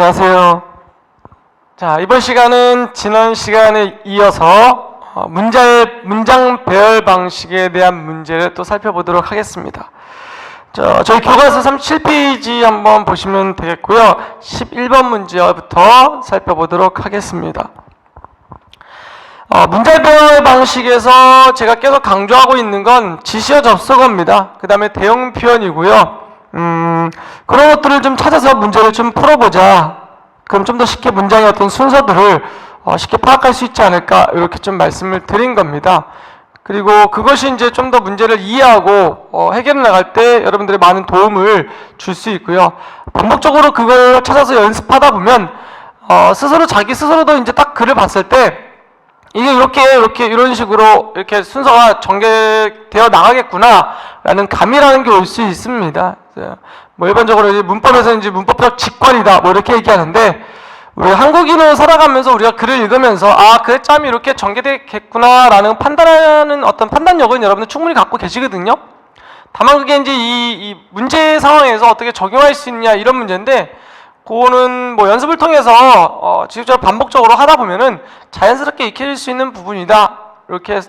안녕하세요. 자, 이번 시간은 지난 시간에 이어서 문장 배열 방식에 대한 문제를 또 살펴보도록 하겠습니다. 저희 교과서 37페이지 한번 보시면 되겠고요. 11번 문제부터 살펴보도록 하겠습니다. 문장 배열 방식에서 제가 계속 강조하고 있는 건 지시어 접속어입니다. 그 다음에 대형 표현이고요. 그런 것들을 좀 찾아서 문제를 좀 풀어보자. 그럼 좀 더 쉽게 문장의 어떤 순서들을 쉽게 파악할 수 있지 않을까, 이렇게 좀 말씀을 드린 겁니다. 그리고 그것이 이제 좀 더 문제를 이해하고 해결해 나갈 때 여러분들의 많은 도움을 줄 수 있고요. 반복적으로 그걸 찾아서 연습하다 보면 자기 스스로도 이제 딱 글을 봤을 때 이게 이렇게 이런 식으로 이렇게 순서가 전개되어 나가겠구나라는 감이라는 게 올 수 있습니다. 뭐 일반적으로 이제 문법에서 이제 문법적 직관이다 뭐 이렇게 얘기하는데, 우리 한국인으로 살아가면서 우리가 글을 읽으면서 글의 짬이 이렇게 전개되겠구나라는 판단하는 어떤 판단력은 여러분들 충분히 갖고 계시거든요. 다만 그게 이제 이 문제 상황에서 어떻게 적용할 수 있냐 이런 문제인데, 그거는 뭐 연습을 통해서 지속적으로 반복적으로 하다 보면은 자연스럽게 익힐 수 있는 부분이다, 이렇게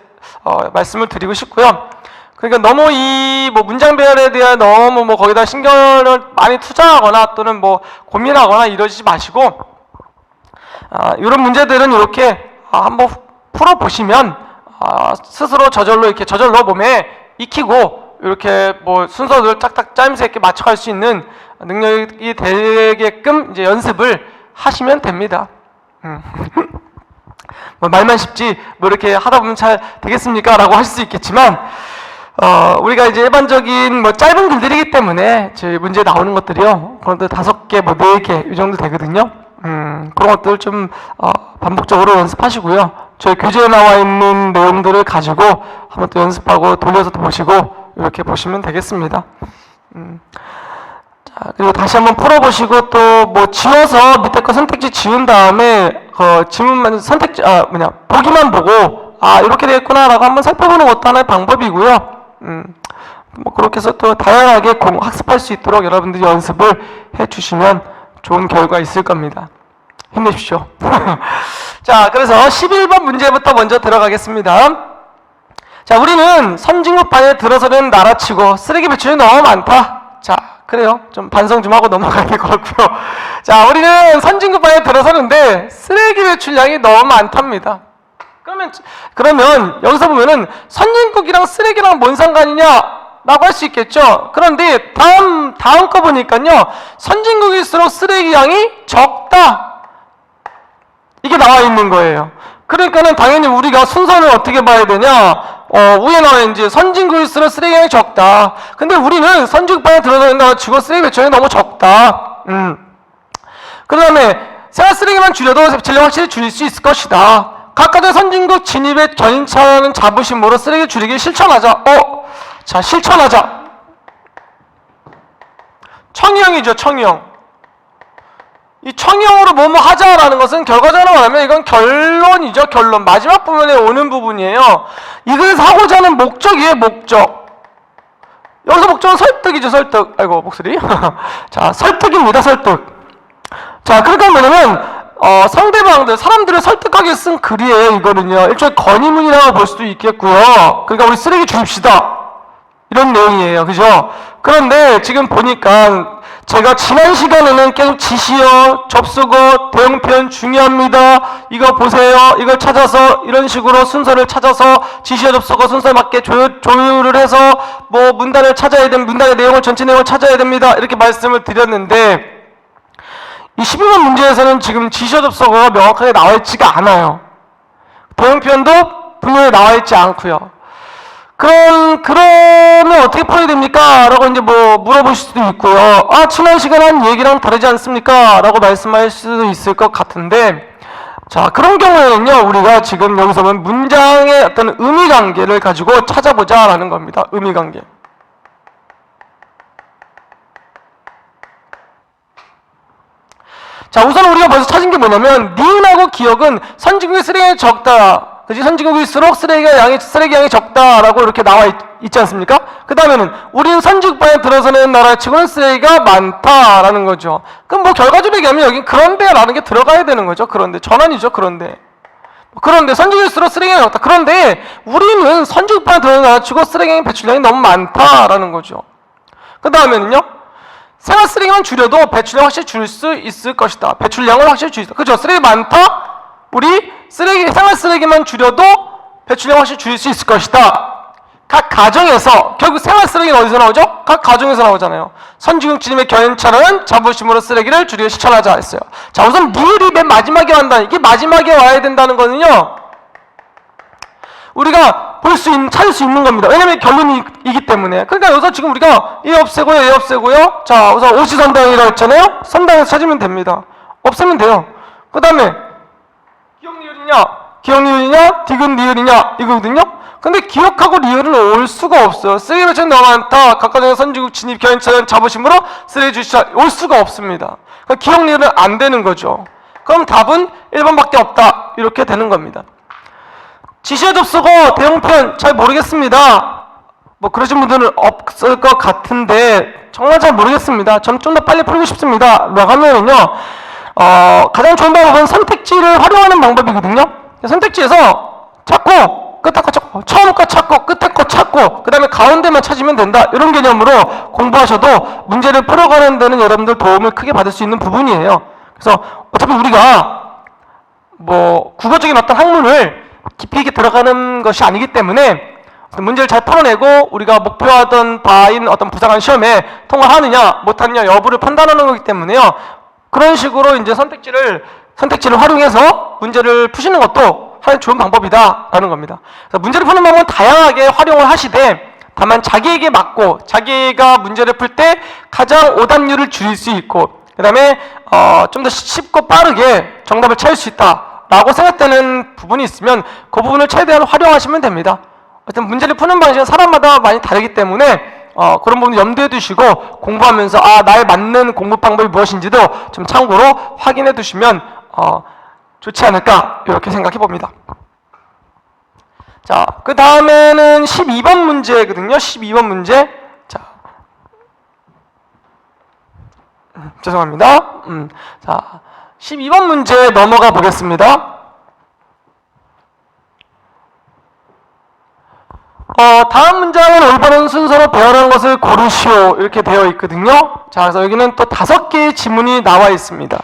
말씀을 드리고 싶고요. 그러니까 너무 뭐 문장 배열에 대한 너무 뭐 거기다 신경을 많이 투자하거나 또는 뭐 고민하거나 이러지 마시고, 이런 문제들은 이렇게 한번 풀어보시면 스스로 저절로 몸에 익히고 이렇게 뭐 순서를 짝짝 짜임새 있게 맞춰갈 수 있는 능력이 되게끔 이제 연습을 하시면 됩니다. 뭐 말만 쉽지 뭐 이렇게 하다 보면 잘 되겠습니까? 라고 하실 수 있겠지만, 우리가 이제 일반적인 뭐 짧은 글들이기 때문에 저희 문제에 나오는 것들이요, 그런 것들 5개, 뭐 4개 이 정도 되거든요. 그런 것들 좀 반복적으로 연습하시고요. 저희 교재에 나와 있는 내용들을 가지고 한번 또 연습하고 돌려서 또 보시고 이렇게 보시면 되겠습니다. 자, 그리고 다시 한번 풀어보시고 또 뭐 지워서 밑에 거 선택지 지운 다음에 지문만 보기만 보고 이렇게 되겠구나라고 한번 살펴보는 것도 하나의 방법이고요. 뭐 그렇게 해서 또 다양하게 학습할 수 있도록 여러분들이 연습을 해주시면 좋은 결과 있을 겁니다. 힘내십시오. 자, 그래서 11번 문제부터 먼저 들어가겠습니다. 자, 우리는 선진국반에 들어서는 나라치고 쓰레기 배출이 너무 많다. 자, 그래요. 좀 반성 좀 하고 넘어가야 될 것 같고요. 자, 우리는 선진국반에 들어서는데 쓰레기 배출량이 너무 많답니다. 그러면 여기서 보면은 선진국이랑 쓰레기랑 뭔 상관이냐? 라고 할 수 있겠죠. 그런데 다음 거 보니까요, 선진국일수록 쓰레기 양이 적다, 이게 나와 있는 거예요. 그러니까는 당연히 우리가 순서를 어떻게 봐야 되냐? 위에 나와 있는 선진국일수록 쓰레기 양이 적다. 근데 우리는 선진국반에 들어서는 주거 쓰레기 배출이 너무 적다. 그 다음에 생활 쓰레기만 줄여도 배출량 확실히 줄일 수 있을 것이다. 각각의 선진국 진입에 견인차는 자부심으로 쓰레기 줄이기 실천하자. 자, 실천하자. 청이형이죠, 청이형. 이 청이형으로 뭐뭐 하자라는 것은 결과적으로 말하면 이건 결론이죠, 결론. 마지막 부분에 오는 부분이에요. 이걸 하고자 하는 목적이에요, 목적. 여기서 목적은 설득이죠, 설득. 아이고, 목소리. 자, 설득입니다, 설득. 자, 그러니까 뭐냐면, 사람들을 설득하게 쓴 글이에요, 이거는요. 일종의 건의문이라고 볼 수도 있겠고요. 그러니까 우리 쓰레기 줄입시다, 이런 내용이에요. 그죠? 그런데 지금 보니까 제가 지난 시간에는 계속 지시어, 접속어, 대형 표현 중요합니다. 이거 보세요. 이걸 찾아서 이런 식으로 순서를 찾아서 지시어, 접속어 순서에 맞게 조율을 해서 뭐 문단을 찾아야 됩니다. 문단의 내용을 전체 내용을 찾아야 됩니다. 이렇게 말씀을 드렸는데, 이 12번 문제에서는 지금 지시어, 접속어가 명확하게 나와 있지가 않아요. 대형 표현도 분명히 나와 있지 않고요. 그러면 어떻게 풀어야 됩니까? 라고 이제 뭐 물어보실 수도 있고요. 지난 시간에 한 얘기랑 다르지 않습니까? 라고 말씀하실 수도 있을 것 같은데, 자, 그런 경우에는요, 우리가 지금 여기서 보면 문장의 어떤 의미 관계를 가지고 찾아보자 라는 겁니다. 의미 관계. 자, 우선 우리가 벌써 찾은 게 뭐냐면, 니은하고 기억은 선진국의 쓰레기가 적다. 그지? 선진국일수록 쓰레기 양이 적다라고 이렇게 나와 있지 않습니까? 그 다음에는 우리는 선진국반에 들어서는 나라치고는 쓰레기가 많다라는 거죠. 그럼 뭐 결과적으로 얘기하면 여기 그런데라는 게 들어가야 되는 거죠. 그런데 전환이죠. 그런데 선진국일수록 쓰레기가 적다. 그런데 우리는 선진국반에 들어서는 나라치고 쓰레기 배출량이 너무 많다라는 거죠. 그 다음에는요. 생활 쓰레기만 줄여도 배출량 확실히 줄일 수 있을 것이다. 배출량을 확실히 줄일 수 있다. 그죠? 쓰레기 많다? 우리 생활 쓰레기만 줄여도 배출량 확실히 줄일 수 있을 것이다. 각 가정에서, 결국 생활 쓰레기는 어디서 나오죠? 각 가정에서 나오잖아요. 선진국 주님의 견인차는 자부심으로 쓰레기를 줄여 실천하자 했어요. 자, 우선 리을이 맨 마지막에 완다. 이게 마지막에 와야 된다는 거는요, 우리가 찾을 수 있는 겁니다. 왜냐면 결론이기 때문에. 그러니까 여기서 지금 우리가 얘 없애고요. 자, 우선 오시선당이라고 했잖아요. 선당에서 찾으면 됩니다. 없애면 돼요. 그 다음에 기억 리을이냐, 디귿 리을이냐 이거거든요. 근데 기억하고 리을은 올 수가 없어요. 쓰레기 배출이 너무 많다. 각가정의 선진국 진입 견인차는 자부심으로 쓰레기 주시자 올 수가 없습니다. 그러니까 기억 리을은 안 되는 거죠. 그럼 답은 1번밖에 없다. 이렇게 되는 겁니다. 지시어 접속어 대형편 잘 모르겠습니다. 뭐 그러신 분들은 없을 것 같은데 정말 잘 모르겠습니다. 전 좀 더 빨리 풀고 싶습니다. 나가면은요, 가장 좋은 방법은 선택지를 활용하는 방법이거든요. 선택지에서 찾고 끝에 거 찾고 처음 거 찾고 끝에 거 찾고 그 다음에 가운데만 찾으면 된다. 이런 개념으로 공부하셔도 문제를 풀어가는 데는 여러분들 도움을 크게 받을 수 있는 부분이에요. 그래서 어차피 우리가 뭐 국어적인 어떤 학문을 깊이 있게 들어가는 것이 아니기 때문에 문제를 잘 풀어내고 우리가 목표하던 바인 어떤 부당한 시험에 통과하느냐 못하느냐 여부를 판단하는 거기 때문에요. 그런 식으로 이제 선택지를 활용해서 문제를 푸시는 것도 하나의 좋은 방법이다라는 겁니다. 그래서 문제를 푸는 방법은 다양하게 활용을 하시되 다만 자기에게 맞고 자기가 문제를 풀 때 가장 오답률을 줄일 수 있고 그 다음에 좀 더 쉽고 빠르게 정답을 찾을 수 있다라고 생각되는 부분이 있으면 그 부분을 최대한 활용하시면 됩니다. 어쨌든 문제를 푸는 방식은 사람마다 많이 다르기 때문에 그런 부분 염두에 두시고 공부하면서 나에 맞는 공부 방법이 무엇인지도 좀 참고로 확인해 두시면 좋지 않을까 이렇게 생각해 봅니다. 자, 그 다음에는 12번 문제거든요. 12번 문제. 자, 죄송합니다. 자, 12번 문제 넘어가 보겠습니다. 다음 문장은 올바른 순서로 배열하는 것을 고르시오 이렇게 되어 있거든요. 자, 그래서 여기는 또 5개의 지문이 나와 있습니다.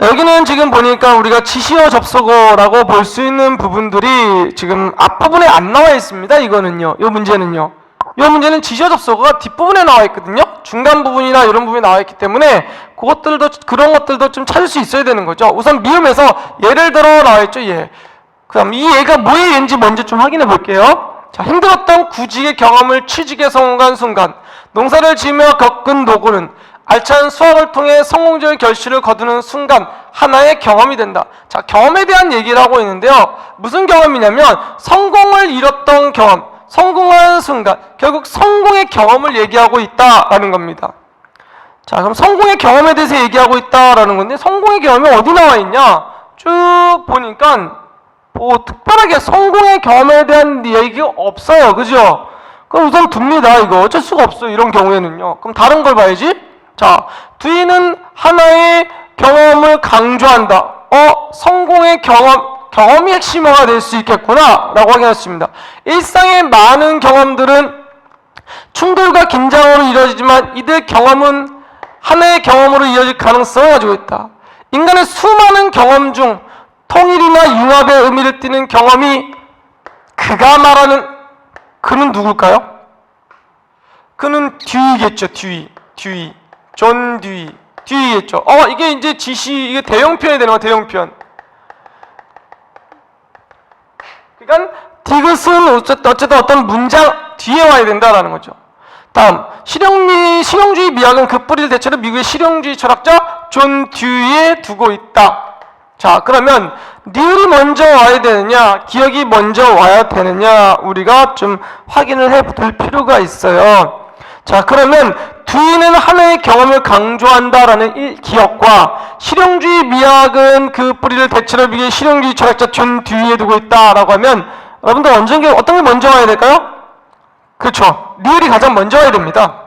여기는 지금 보니까 우리가 지시어 접속어라고 볼 수 있는 부분들이 지금 앞부분에 안 나와 있습니다. 이거는요. 이 문제는요. 이 문제는 지시어 접속어가 뒷부분에 나와 있거든요. 중간 부분이나 이런 부분이 나와 있기 때문에 그런 것들도 좀 찾을 수 있어야 되는 거죠. 우선 미음에서 예를 들어 나와 있죠. 예. 그럼 이 예가 뭐의 예인지 먼저 좀 확인해 볼게요. 자, 힘들었던 구직의 경험을 취직에 성공한 순간, 농사를 지으며 겪은 노고는 알찬 수확을 통해 성공적인 결실을 거두는 순간 하나의 경험이 된다. 자, 경험에 대한 얘기를 하고 있는데요. 무슨 경험이냐면 성공을 이뤘던 경험, 성공한 순간, 결국 성공의 경험을 얘기하고 있다라는 겁니다. 자, 그럼 성공의 경험에 대해서 얘기하고 있다라는 건데 성공의 경험이 어디 나와 있냐? 쭉 보니까 뭐 특별하게 성공의 경험에 대한 얘기가 없어요. 그죠? 그럼 우선 둡니다. 이거 어쩔 수가 없어요. 이런 경우에는요. 그럼 다른 걸 봐야지. 자, 뒤는 하나의 경험을 강조한다. 성공의 경험이 핵심어가 될 수 있겠구나 라고 확인했습니다. 일상의 많은 경험들은 충돌과 긴장으로 이루어지지만 이들 경험은 하나의 경험으로 이어질 가능성을 가지고 있다. 인간의 수많은 경험 중 통일이나 융합의 의미를 띠는 경험이 그가 말하는 그는 누굴까요? 그는 듀이겠죠. 듀이. 존 듀이겠죠. 이게 이제 이게 대형 표현이 되는 거야. 대형 표현. 그러니까 디귿은 어쨌든 어떤 문장 뒤에 와야 된다라는 거죠. 다음, 실용주의 미학은 그 뿌리를 대체로 미국의 실용주의 철학자 존 듀이에 두고 있다. 자, 그러면 리을이 먼저 와야 되느냐, 기억이 먼저 와야 되느냐 우리가 좀 확인을 해볼 필요가 있어요. 자, 그러면 뒤는 하나의 경험을 강조한다라는 기억과 실용주의 미학은 그 뿌리를 대체로 비게 실용주의 철학자 존 뒤에 두고 있다라고 하면 여러분들 어떤 게 먼저 와야 될까요? 그렇죠. 리을이 가장 먼저 와야 됩니다.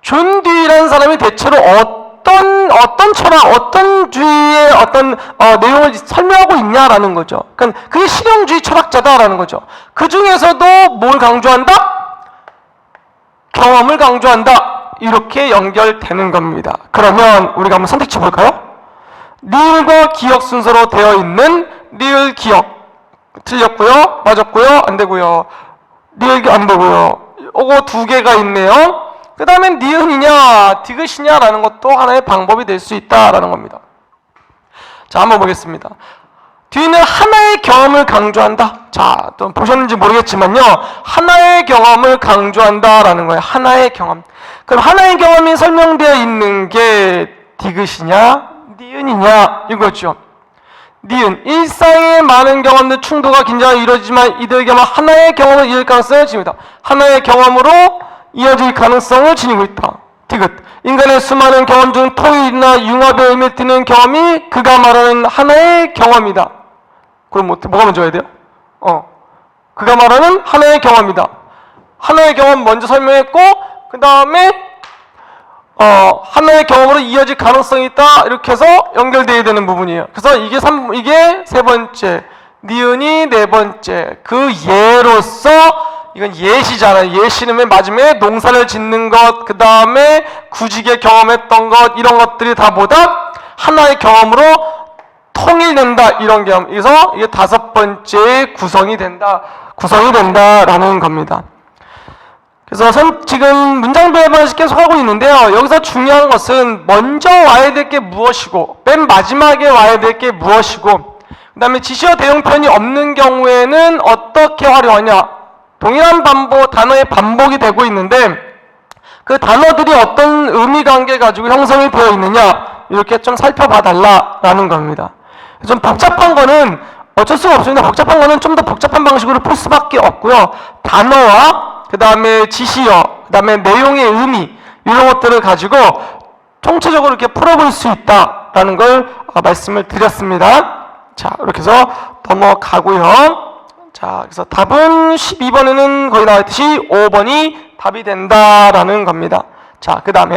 존 뒤라는 사람이 대체로 어떤 철학, 어떤 주의의 어떤 내용을 설명하고 있냐라는 거죠. 그러니까 그게 실용주의 철학자다라는 거죠. 그 중에서도 뭘 강조한다? 경험을 강조한다. 이렇게 연결되는 겁니다. 그러면 우리가 한번 선택지 볼까요? 리을과 기억 순서로 되어 있는 리을 기억. 틀렸고요. 맞았고요. 안 되고요. 리을 안 되고요. 요거 두 개가 있네요. 그 다음에 니은이냐 디귿이냐라는 것도 하나의 방법이 될 수 있다라는 겁니다. 자, 한번 보겠습니다. 뒤는 하나의 경험을 강조한다. 자, 또 보셨는지 모르겠지만요. 하나의 경험을 강조한다라는 거예요. 하나의 경험. 그럼 하나의 경험이 설명되어 있는 게 디귿이냐 니은이냐 이거죠. 니은, 일상의 많은 경험들 충돌과 긴장이 이루어지지만 이들에게만 하나의 경험을 이을 가능성을 지닙니다. 하나의 경험으로 이어질 가능성을 지니고 있다. 디귿, 인간의 수많은 경험 중 토일이나 융합의 의미를 띠는 경험이 그가 말하는 하나의 경험이다. 그럼 뭐가 먼저 해야 돼요? 그가 말하는 하나의 경험이다. 하나의 경험 먼저 설명했고 그 다음에 하나의 경험으로 이어질 가능성이 있다. 이렇게 해서 연결되어야 되는 부분이에요. 그래서 이게 세 번째, 니은이 네 번째. 그 예로서 이건 예시잖아요. 예시는 맨 마지막에 농사를 짓는 것, 그 다음에 구직에 경험했던 것, 이런 것들이 다 보다 하나의 경험으로 통일된다. 이런 경험. 그래서 이게 다섯 번째 구성이 된다라는 겁니다. 그래서 지금 문장 배분을 계속 하고 있는데요. 여기서 중요한 것은 먼저 와야 될 게 무엇이고 맨 마지막에 와야 될 게 무엇이고 그 다음에 지시어 대용 표현이 없는 경우에는 어떻게 활용하냐. 동일한 단어의 반복이 되고 있는데 그 단어들이 어떤 의미관계 가지고 형성이 되어 있느냐 이렇게 좀 살펴봐 달라라는 겁니다. 좀 복잡한 거는 어쩔 수가 없습니다. 복잡한 거는 좀 더 복잡한 방식으로 풀 수밖에 없고요. 단어와 그 다음에 지시어, 그 다음에 내용의 의미 이런 것들을 가지고 총체적으로 이렇게 풀어볼 수 있다라는 걸 말씀을 드렸습니다. 자, 이렇게 해서 넘어가고요. 자, 그래서 답은 12번에는 거의 나와있듯이 5번이 답이 된다라는 겁니다. 자, 그 다음에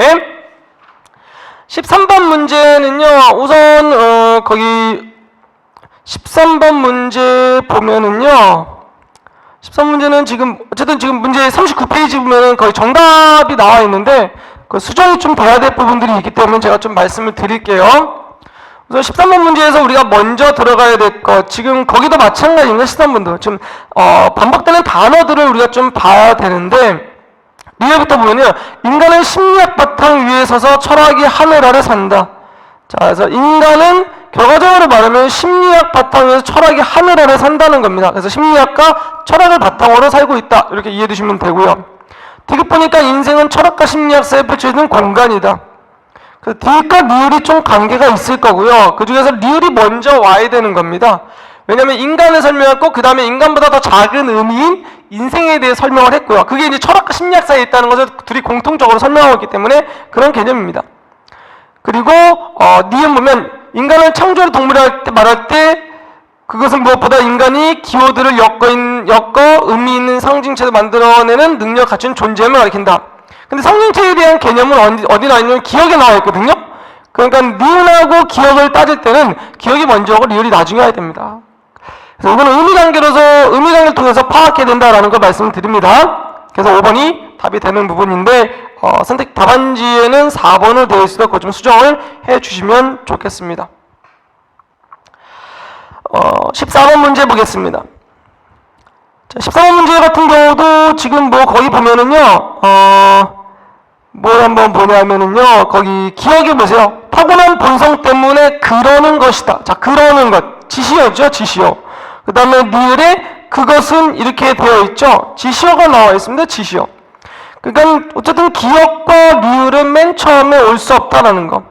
13번 문제는요. 우선 거기 13번 문제 보면은요. 13문제는 어쨌든 지금 문제 39페이지 보면은 거의 정답이 나와 있는데 그 수정이 좀 돼야 될 부분들이 있기 때문에 제가 좀 말씀을 드릴게요. 그래서 13번 문제에서 우리가 먼저 들어가야 될 것, 지금 거기도 마찬가지입니다. 13번도 지금 반복되는 단어들을 우리가 좀 봐야 되는데 리을부터 보면요. 인간은 심리학 바탕 위에 서서 철학이 하늘 아래 산다. 자, 그래서 인간은 결과적으로 말하면 심리학 바탕에서 철학이 하늘 아래 산다는 겁니다. 그래서 심리학과 철학을 바탕으로 살고 있다. 이렇게 이해해 두시면 되고요. 디귿 보니까 인생은 철학과 심리학 사이에 펼쳐지는 공간이다. 그래서 디귿과 리을이 좀 관계가 있을 거고요. 그 중에서 리을이 먼저 와야 되는 겁니다. 왜냐하면 인간을 설명했고 그 다음에 인간보다 더 작은 의미인 인생에 대해 설명을 했고요. 그게 이제 철학과 심리학 사이에 있다는 것을 둘이 공통적으로 설명하고 있기 때문에 그런 개념입니다. 그리고 니은 보면 인간을 창조의 동물이라 말할 때 그것은 무엇보다 인간이 기호들을 엮어 의미 있는 상징체를 만들어내는 능력 갖춘 존재임을 가리킨다. 근데 상징체에 대한 개념은 어디 나와 있냐면 기억에 나와 있거든요. 그러니까 니은하고 기억을 따질 때는 기억이 먼저 하고 리을이 나중에 와야 됩니다. 그래서 이거는 의미관계를 통해서 파악해야 된다라는 걸 말씀드립니다. 그래서 5번이 답이 되는 부분인데 선택 답안지에는 4번을 되어 있어도 그거 좀 수정을 해 주시면 좋겠습니다. 14번 문제 보겠습니다. 자, 14번 문제 같은 경우도 지금 거기 보면은요, 뭘 한번 보냐면은요, 거기 기억해 보세요. 타고난 본성 때문에 그러는 것이다. 자, 그러는 것. 지시어죠, 지시어. 그 다음에 리을에 그것은 이렇게 되어 있죠. 지시어가 나와 있습니다, 지시어. 그러니까 어쨌든 기억과 리을은 맨 처음에 올 수 없다라는 거.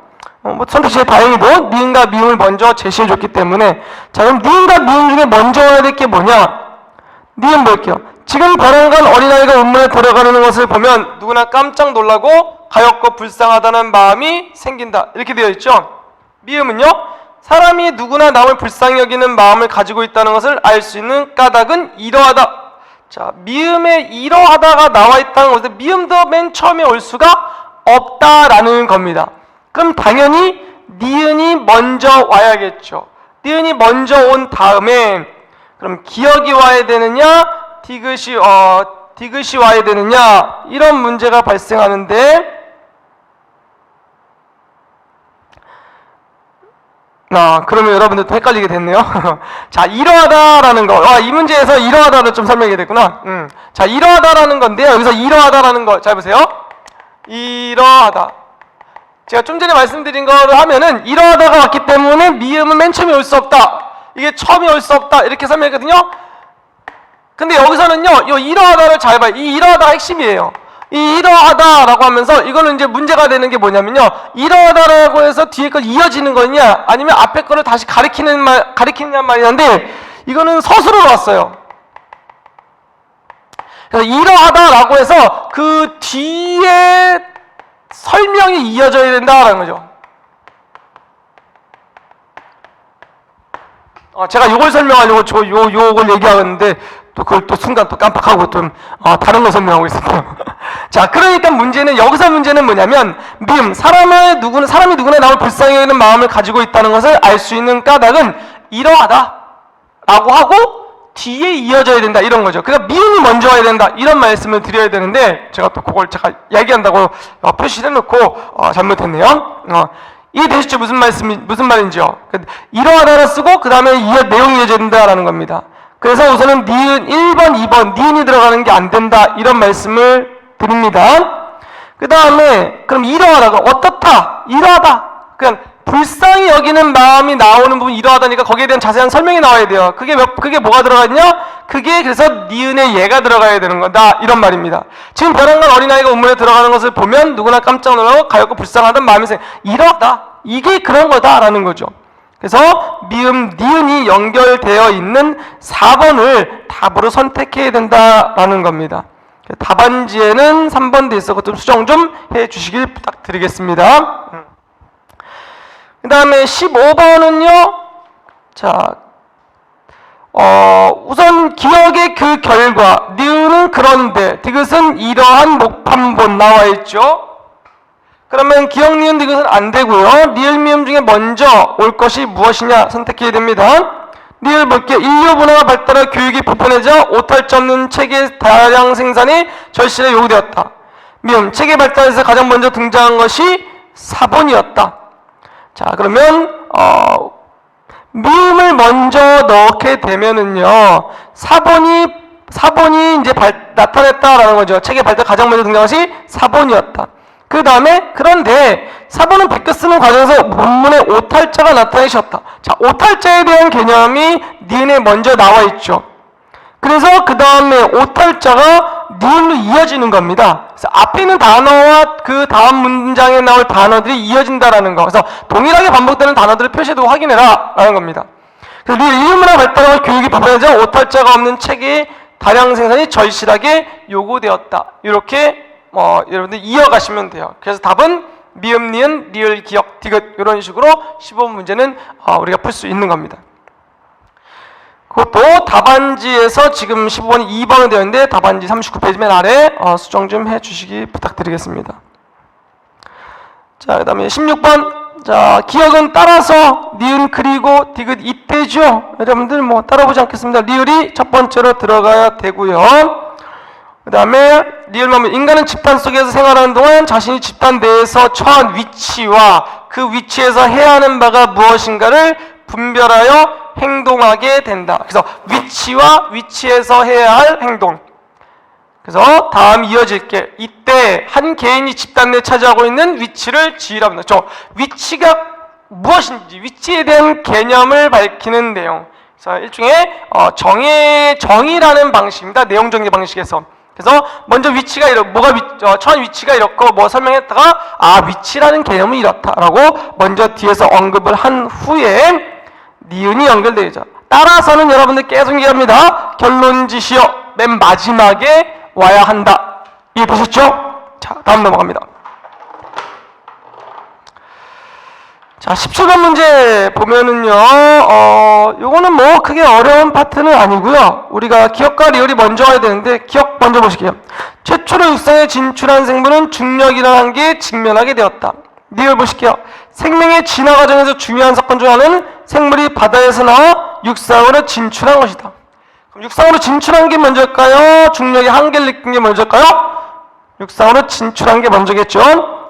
선택지에 다행히도 니은과 미음을 먼저 제시해줬기 때문에 자, 그럼 니은과 미음 중에 먼저 와야 될 게 뭐냐? 니은 볼게요. 지금 벌어간 어린아이가 운문에 들어가는 것을 보면 누구나 깜짝 놀라고 가엾고 불쌍하다는 마음이 생긴다. 이렇게 되어 있죠. 미음은요, 사람이 누구나 남을 불쌍히 여기는 마음을 가지고 있다는 것을 알 수 있는 까닭은 이러하다. 자, 미음에 이러하다가 나와 있다는 것에 미음도 맨 처음에 올 수가 없다라는 겁니다. 그럼 당연히 니은이 먼저 와야겠죠. 니은이 먼저 온 다음에 그럼 기억이 와야 되느냐, 디귿이 와야 되느냐, 이런 문제가 발생하는데, 그러면 여러분들도 헷갈리게 됐네요. 자, 이러하다라는 거. 이 문제에서 이러하다를 좀 설명이 됐구나. 자, 이러하다라는 건데요. 여기서 이러하다라는 거. 잘 보세요. 이러하다. 제가 좀 전에 말씀드린 거를 하면은 이러하다가 왔기 때문에 미음은 맨 처음에 올 수 없다. 이게 처음에 올 수 없다. 이렇게 설명했거든요. 근데 여기서는요, 이 이러하다를 잘 봐요. 이 이러하다가 핵심이에요. 이 이러하다라고 하면서 이거는 이제 문제가 되는 게 뭐냐면요, 이러하다라고 해서 뒤에 걸 이어지는 거냐 아니면 앞에 거를 다시 가리키느냐 말이는데, 이거는 서술로 왔어요. 그래서 이러하다라고 해서 그 뒤에 설명이 이어져야 된다라는 거죠. 제가 요걸 설명하려고 요걸 얘기하는데 또 그걸 또 순간 또 깜빡하고 좀 다른 거 설명하고 있습니다. 자, 그러니까 여기서 문제는 뭐냐면, 미음, 사람이 누구나 남을 불쌍히 여기는 마음을 가지고 있다는 것을 알 수 있는 까닭은 이러하다 라고 하고 뒤에 이어져야 된다, 이런 거죠. 그러니까 미음이 먼저 와야 된다, 이런 말씀을 드려야 되는데, 제가 또 그걸 얘기한다고 표시를 해놓고 잘못했네요. 이해되시죠? 무슨 말인지요? 이러하다를 쓰고 그 다음에 내용이 이어져야 된다라는 겁니다. 그래서 우선은 니은 1번, 2번 니은이 들어가는 게 안 된다, 이런 말씀을 드립니다. 그 다음에 그럼 이러하다가 어떻다? 이러하다. 그냥 불쌍히 여기는 마음이 나오는 부분 이러하다니까 거기에 대한 자세한 설명이 나와야 돼요. 그게 뭐가 들어가 있냐? 그게 그래서 니은에 얘가 들어가야 되는 거다, 이런 말입니다. 지금 벼랑간 어린아이가 운문에 들어가는 것을 보면 누구나 깜짝 놀라고 가엾고 불쌍하다는 마음이 이러하다. 이게 그런 거다라는 거죠. 그래서 미음, 니은이 연결되어 있는 4번을 답으로 선택해야 된다라는 겁니다. 답안지에는 3번 돼 있어서 좀 수정 좀 해주시길 부탁드리겠습니다. 그 다음에 15번은요. 자, 우선 기억의 그 결과, 니은은 그런데, 디귿은 이러한 목판본 나와 있죠. 그러면 기억, 니은, 디귿은 안 되고요. 니을, 미음 중에 먼저 올 것이 무엇이냐 선택해야 됩니다. 니을 볼게요. 인류 문화가 발달해 교육이 보편해져 오탈자 없는 체계 다량 생산이 절실하게 요구되었다. 미음, 체계 발달에서 가장 먼저 등장한 것이 사본이었다. 자, 그러면 미음을 먼저 넣게 되면은요, 사본이 이제 나타냈다라는 거죠. 체계 발달 가장 먼저 등장한 것이 사본이었다. 그 다음에 그런데 사본은 베껴 쓰는 과정에서 본문에 오탈자가 나타내셨다. 자, 오탈자에 대한 개념이 니은에 먼저 나와 있죠. 그래서 그 다음에 오탈자가 니은로 이어지는 겁니다. 그래서 앞에 있는 단어와 그 다음 문장에 나올 단어들이 이어진다라는 거. 그래서 동일하게 반복되는 단어들을 표시도 확인해라 라는 겁니다. 그래서 인류문화 발달과 교육이 보편해져 오탈자가 없는 체계의 다량 생산이 절실하게 요구되었다. 이렇게 여러분들 이어가시면 돼요. 그래서 답은 미음, 니은, 리을, 기억, 디귿 이런 식으로 15번 문제는 우리가 풀 수 있는 겁니다. 그것도 답안지에서 지금 15번이 2번은 되어 있는데 답안지 39페이지 맨 아래 수정 좀 해주시기 부탁드리겠습니다. 자, 그 다음에 16번. 자, 기억은 따라서 니은 그리고 디귿 이때죠. 여러분들 따라보지 않겠습니다. 리을이 첫 번째로 들어가야 되고요. 그 다음에 리을만, 인간은 집단 속에서 생활하는 동안 자신이 집단 내에서 처한 위치와 그 위치에서 해야 하는 바가 무엇인가를 분별하여 행동하게 된다. 그래서 위치와 위치에서 해야 할 행동. 그래서 다음 이어질게. 이때 한 개인이 집단 내에 차지하고 있는 위치를 지으라고 합니다. 위치가 무엇인지, 위치에 대한 개념을 밝히는 내용. 그래서 일종의 정의라는 방식입니다. 내용 정리 방식에서. 그래서 먼저 위치가 처한 위치가 이렇고 설명했다가 위치라는 개념은 이렇다라고 먼저 뒤에서 언급을 한 후에 니은이 연결되죠. 따라서는 여러분들 계속 얘기합니다. 결론지시어 맨 마지막에 와야 한다. 이해되셨죠? 자, 다음 넘어갑니다. 자, 17번 문제 보면은요, 요거는 뭐 크게 어려운 파트는 아니고요. 우리가 기억과 리을이 먼저 와야 되는데, 기억 먼저 보실게요. 최초로 육상에 진출한 생물은 중력이라는 한계에 직면하게 되었다. 리을 보실게요. 생명의 진화 과정에서 중요한 사건 중 하나는 생물이 바다에서 나와 육상으로 진출한 것이다. 그럼 육상으로 진출한 게 먼저일까요? 중력의 한계를 느낀 게 먼저일까요? 육상으로 진출한 게 먼저겠죠.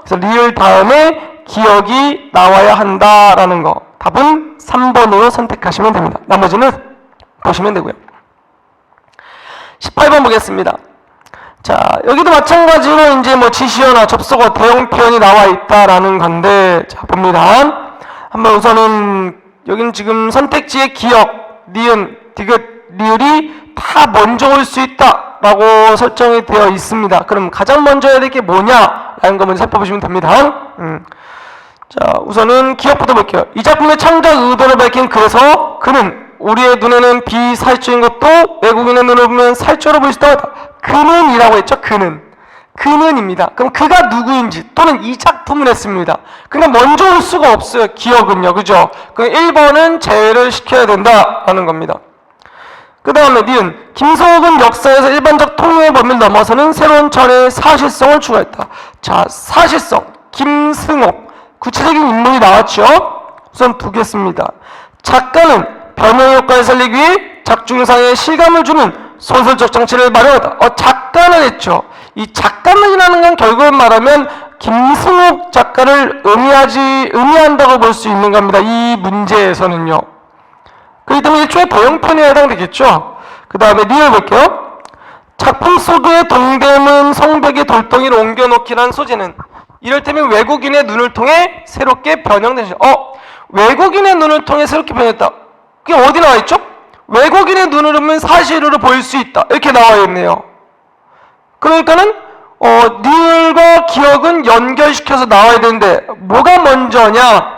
그래서 리을 다음에 기억이 나와야 한다라는 거. 답은 3번으로 선택하시면 됩니다. 나머지는 보시면 되고요. 18번 보겠습니다. 자, 여기도 마찬가지로 이제 뭐 지시어나 접속어, 대형 표현이 나와 있다라는 건데, 자, 봅니다. 한번 우선은 여기는 지금 선택지의 기억, 니은, 디귿, 리을이 다 먼저 올 수 있다라고 설정이 되어 있습니다. 그럼 가장 먼저 해야 될 게 뭐냐라는 거 먼저 살펴보시면 됩니다. 자, 우선은 기억부터 볼게요. 이 작품의 창작 의도를 밝힌 그래서 그는 우리의 눈에는 비사실적인 것도 외국인의 눈으로 보면 사실적으로 보일 수 있다. 그는이라고 했죠. 그는입니다. 그럼 그가 누구인지 또는 이 작품을 했습니다. 그냥 먼저 올 수가 없어요. 기억은요. 그죠? 그럼 1번은 제외를 시켜야 된다라는 겁니다. 그 다음에 니은 김성욱은 역사에서 일반적 통용의 범위를 넘어서는 새로운 차원의 사실성을 추가했다. 자, 사실성 김승옥 구체적인 인물이 나왔죠. 우선 두 개습니다. 작가는 변형 효과를 살리기 위해 작중상에 실감을 주는 소설적 장치를 마련하다. 작가는 했죠. 이 작가는이라는 건 결국은 말하면 김승욱 작가를 의미한다고 볼 수 있는 겁니다. 이 문제에서는요. 그렇기 때문에 일종의 도형편에 해당되겠죠. 그 다음에 리을 볼게요. 작품 속의 동대문 성벽의 돌덩이를 옮겨놓기라는 소재는 이를테면 외국인의 눈을 통해 새롭게 변형된 외국인의 눈을 통해 새롭게 변했다. 그게 어디 나와 있죠? 외국인의 눈으로 보면 사실으로 보일 수 있다. 이렇게 나와 있네요. 그러니까는 리을과 기억은 연결시켜서 나와야 되는데 뭐가 먼저냐?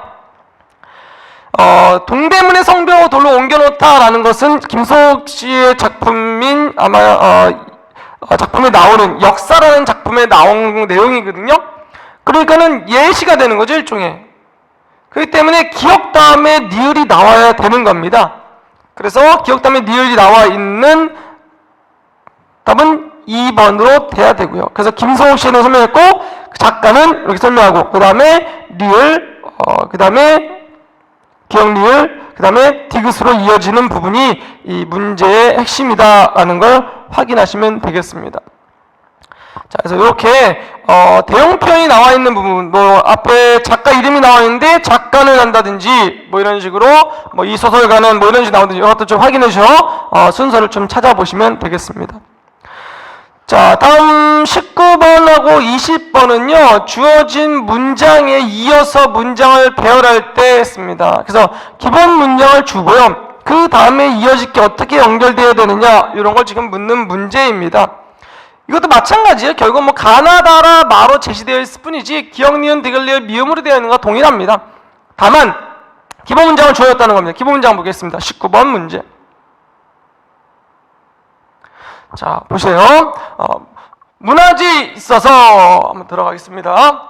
동대문의 성벽을 돌로 옮겨놓다라는 것은 김성욱 씨의 작품인 아마 작품에 나오는 역사라는 작품에 나온 내용이거든요. 그러니까는 예시가 되는 거죠, 일종의. 그렇기 때문에 기억 다음에 니을이 나와야 되는 겁니다. 그래서 기억 다음에 니을이 나와 있는 답은 2번으로 돼야 되고요. 그래서 김성욱 씨는 설명했고 작가는 이렇게 설명하고 그 다음에 리을, 그 다음에 기억 리을, 그 다음에 디귿으로 이어지는 부분이 이 문제의 핵심이다라는 걸 확인하시면 되겠습니다. 자, 그래서 이렇게 대형 표현이 나와 있는 부분, 뭐 앞에 작가 이름이 나와 있는데 작가는 한다든지 뭐 이런 식으로 뭐 이 소설가는 뭐 이런 식으로 나오든지 이것도 좀 확인해서 순서를 좀 찾아보시면 되겠습니다. 자, 다음 19번하고 20번은요 주어진 문장에 이어서 문장을 배열할 때 했습니다. 그래서 기본 문장을 주고요 그 다음에 이어질 게 어떻게 연결되어야 되느냐 이런 걸 지금 묻는 문제입니다. 이것도 마찬가지예요. 결국 뭐 가나다라 마로 제시되어 있을 뿐이지 기억, 니은, 디귿, 리을, 미음으로 되어 있는 것과 동일합니다. 다만 기본 문장을 주어졌다는 겁니다. 기본 문장 보겠습니다. 19번 문제. 자, 보세요. 문화지 있어서 한번 들어가겠습니다.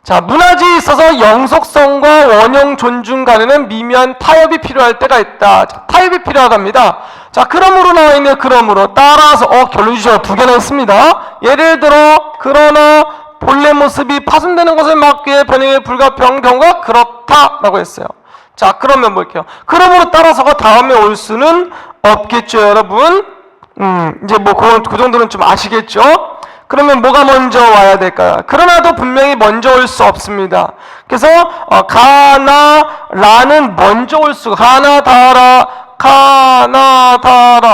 자, 문화지에 있어서 영속성과 원형 존중 간에는 미묘한 타협이 필요할 때가 있다. 자, 타협이 필요하답니다. 자, 그러므로 나와 있네요. 그러므로 따라서 결론 주셔 두 개나 있습니다. 예를 들어 그러나 본래 모습이 파손되는 것을 막기 위해 변형에 불가피한 경우가 그렇다라고 했어요. 자, 그러면 볼게요. 그러므로 따라서가 다음에 올 수는 없겠죠, 여러분. 이제 뭐 그 정도는 좀 아시겠죠? 그러면 뭐가 먼저 와야 될까요? 그러나도 분명히 먼저 올 수 없습니다. 그래서 가나라는 먼저 올 수가 가나다라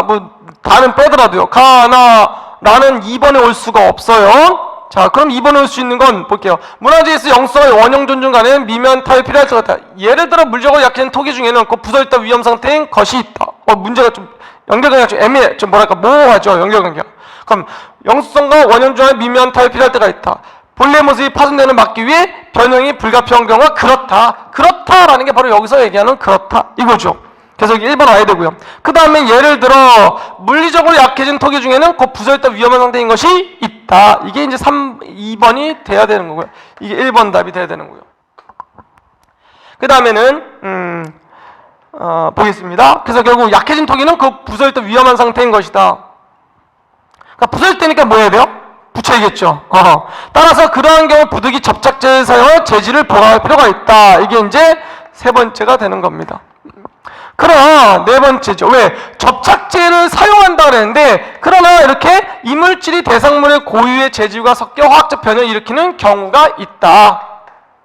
뭐 다는 빼더라도요. 가나라는 2번에 올 수가 없어요. 자, 그럼 2번에 올 수 있는 건 볼게요. 문화재에서 영성의 원형 존중 간에는 미묘한 타협이 필요할 것 같다. 예를 들어 물적으로 약해진 토기 중에는 그 부서있다 위험 상태인 것이 있다. 문제가 좀 연결관계가 좀 애매해. 좀 뭐랄까 모호하죠. 연결관계가. 그럼 영수성과 원형존의 미묘한 타협이 필요할 때가 있다. 본래 모습이 파손되는 막기 위해 변형이 불가피한 경우가 그렇다라는 게 바로 여기서 얘기하는 그렇다 이거죠. 그래서 여기 1번 와야 되고요. 그 다음에 예를 들어 물리적으로 약해진 토기 중에는 곧 부서있다 위험한 상태인 것이 있다. 이게 이제 2번이 돼야 되는 거고요. 이게 1번 답이 돼야 되는 거고요. 그 다음에는 보겠습니다. 그래서 결국 약해진 토기는 그 부서일 때 위험한 상태인 것이다. 그러니까 부서일 때니까 뭐 해야 돼요? 붙여야겠죠. 따라서 그러한 경우 부득이 접착제를 사용해 재질을 보강할 필요가 있다. 이게 이제 세 번째가 되는 겁니다. 그러나 네 번째죠. 왜? 접착제를 사용한다 그랬는데 그러나 이렇게 이물질이 대상물의 고유의 재질과 섞여 화학적 변형을 일으키는 경우가 있다.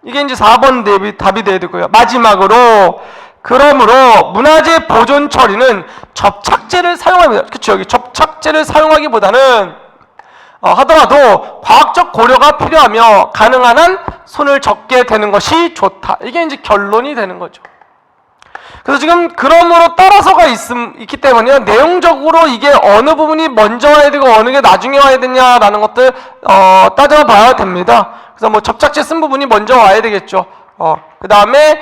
이게 이제 4번 답이 돼야 되고요. 마지막으로 그러므로 문화재 보존 처리는 접착제를 사용합니다. 그렇죠. 여기 접착제를 사용하기보다는 하더라도 과학적 고려가 필요하며 가능한 한 손을 적게 되는 것이 좋다. 이게 이제 결론이 되는 거죠. 그래서 지금 그러므로 따라서가 있기 때문에 내용적으로 이게 어느 부분이 먼저 와야 되고 어느 게 나중에 와야 되냐라는 것들 따져봐야 됩니다. 그래서 뭐 접착제 쓴 부분이 먼저 와야 되겠죠. 그 다음에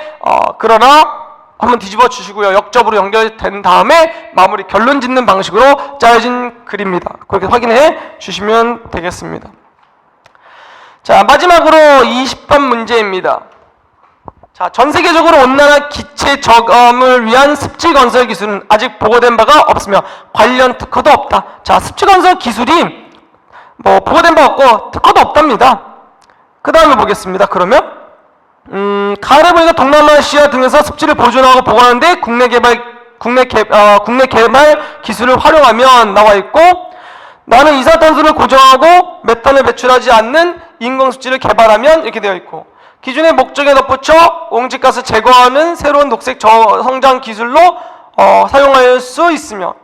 그러나 한번 뒤집어 주시고요. 역접으로 연결된 다음에 마무리 결론 짓는 방식으로 짜여진 글입니다. 그렇게 확인해 주시면 되겠습니다. 자, 마지막으로 20번 문제입니다. 자, 전 세계적으로 온난화 기체 저감을 위한 습지 건설 기술은 아직 보고된 바가 없으며 관련 특허도 없다. 자, 습지 건설 기술이 뭐 보고된 바 없고 특허도 없답니다. 그 다음에 보겠습니다. 그러면 가을에 보니까 동남아시아 등에서 습지를 보존하고 보관하는데 국내 개발 기술을 활용하면 나와 있고, 나는 이산화탄소를 고정하고 메탄을 배출하지 않는 인공습지를 개발하면 이렇게 되어 있고, 기존의 목적에 덧붙여 온실가스 제거하는 새로운 녹색 성장 기술로 사용할 수 있으며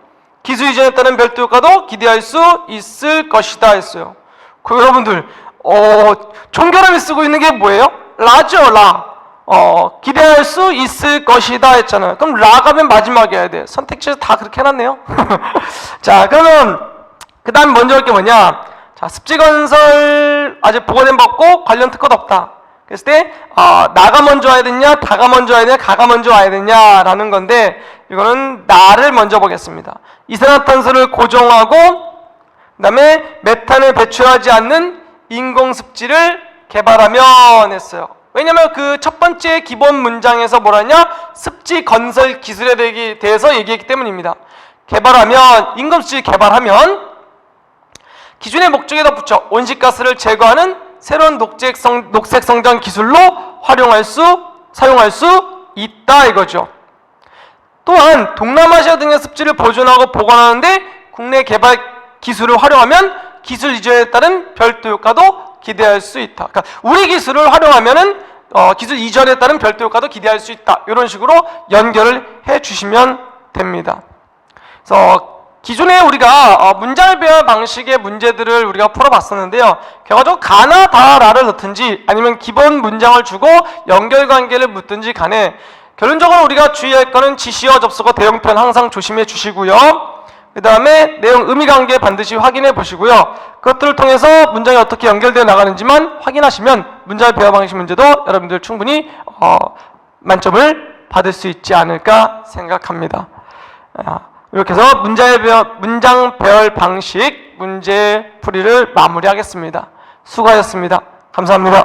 기술 이전에 따른 별도 효과도 기대할 수 있을 것이다 했어요. 그 여러분들 총결함이 쓰고 있는 게 뭐예요? 라죠, 라. 기대할 수 있을 것이다 했잖아요. 그럼 라가 맨 마지막에 해야 돼. 선택지에서 다 그렇게 해놨네요. 자, 그러면 그 다음 먼저 할 게 뭐냐? 자, 습지건설 아직 보고된 바 없고 관련 특허도 없다. 그랬을 때 나가 먼저 와야 되냐, 다가 먼저 와야 되냐, 가가 먼저 와야 되냐라는 건데, 이거는 나를 먼저 보겠습니다. 이산화탄소를 고정하고 그 다음에 메탄을 배출하지 않는 인공습지를 개발하면 했어요. 왜냐면 그 첫 번째 기본 문장에서 뭐라 했냐? 습지 건설 기술에 대해서 얘기했기 때문입니다. 개발하면, 인공습지 개발하면 기존의 목적에 덧붙여 온실가스를 제거하는 새로운 녹색 성장 기술로 사용할 수 있다 이거죠. 또한 동남아시아 등의 습지를 보존하고 보관하는데 국내 개발 기술을 활용하면 기술 이전에 따른 별도 효과도 기대할 수 있다. 그러니까 우리 기술을 활용하면은 기술 이전에 따른 별도 효과도 기대할 수 있다. 이런 식으로 연결을 해 주시면 됩니다. 그래서 기존에 우리가 문장을 배열 방식의 문제들을 우리가 풀어봤었는데요. 결과적으로 가나 다라를 넣든지 아니면 기본 문장을 주고 연결관계를 묻든지 간에 결론적으로 우리가 주의할 거는 지시어 접속어 대형 표현 항상 조심해 주시고요. 그 다음에 내용 의미관계 반드시 확인해 보시고요. 그것들을 통해서 문장이 어떻게 연결되어 나가는지만 확인하시면 문장을 배열 방식 문제도 여러분들 충분히 만점을 받을 수 있지 않을까 생각합니다. 이렇게 해서 문장 배열 방식 문제 풀이를 마무리하겠습니다. 수고하셨습니다. 감사합니다.